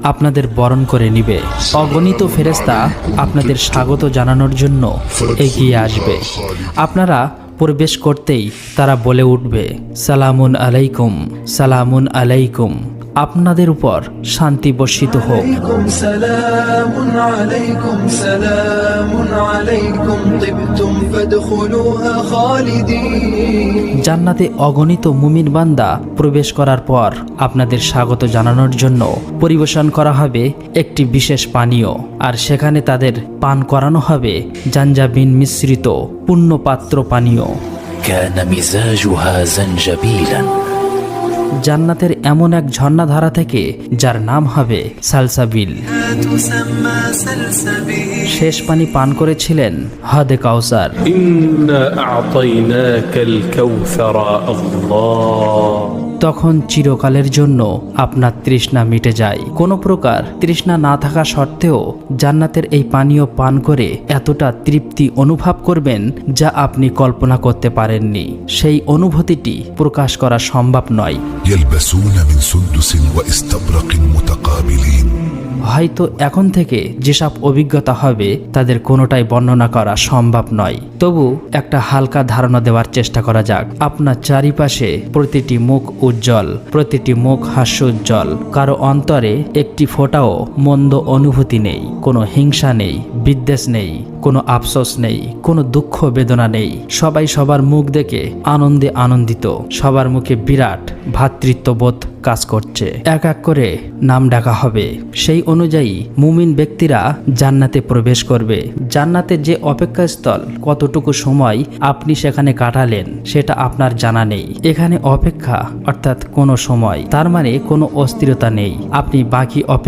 আপনাদের বরণ করে নিবে। অগণিত ফেরেশতা আপনাদের স্বাগত জানানোর জন্য এগিয়ে আসবে। আপনারা প্রবেশ করতেই তারা বলে উঠবে, সালামুন আলাইকুম, সালামুন আলাইকুম, আপনাদের উপর শান্তি বর্ষিত হোক। সালামুন আলাইকুম, সালামুন আলাইকুম, তিবতুম ফাদখুলুহা খালিদিন। জান্নাতে অগণিত মুমিন বান্দা প্রবেশ করার পর আপনাদের স্বাগত জানানোর জন্য পরিবেশন করা হবে একটি বিশেষ পানীয়, আর সেখানে তাদের পান করানো হবে জাঞ্জাবিন মিশ্রিত পুণ্যপাত্র পানীয়। كان مزاجها زنجبيلا জান্নাতের এমন এক ঝর্ণাধারা থেকে যার নাম হবে সালসাবিল। تسمى سلسبيل। শেষ পানি পান করেছিলেন হাদে কাউসার। إنا أعطيناك الكوثر الله তখন চিরকালের জন্য আপনার তৃষ্ণা মিটে যায়। কোনো প্রকার তৃষ্ণা না থাকা সত্ত্বেও জান্নাতের এই পানীয় পান করে এতটা তৃপ্তি অনুভব করবেন যা আপনি কল্পনা করতে পারেননি। সেই অনুভূতিটি প্রকাশ করা সম্ভব নয়। يلبسون من سندس واستبرق متقابلين হয়তো এখন থেকে যেসব অভিজ্ঞতা হবে তাদের কোনোটাই বর্ণনা করা সম্ভব নয়। তবু একটা হালকা ধারণা দেওয়ার চেষ্টা করা যাক। আপনার চারিপাশে প্রতিটি মুখ উজ্জ্বল, প্রতিটি মুখ হাস্যোজ্জ্বল। কারো অন্তরে একটি ফোঁটাও মন্দ অনুভূতি নেই, কোনো হিংসা নেই, বিদ্বেষ নেই, কোনো আফসোস নেই, কোনো দুঃখ বেদনা নেই। সবাই সবার মুখ দেখে আনন্দে আনন্দিত। সবার মুখে বিরাট ভ্রাতৃত্ববোধ কাজ করছে। এক এক করে নাম ডাকা হবে, সেই অনুযায়ী মুমিন ব্যক্তিরা জান্নাতে প্রবেশ করবে। জান্নাতের যে অপেক্ষাস্থল, কতটুকু সময় আপনি সেখানে কাটালেন সেটা আপনার জানা নেই। এখানে অপেক্ষা অর্থাৎ কোনো সময়, তার মানে কোনো অস্থিরতা নেই। আপনি বাকি অপেক্ষা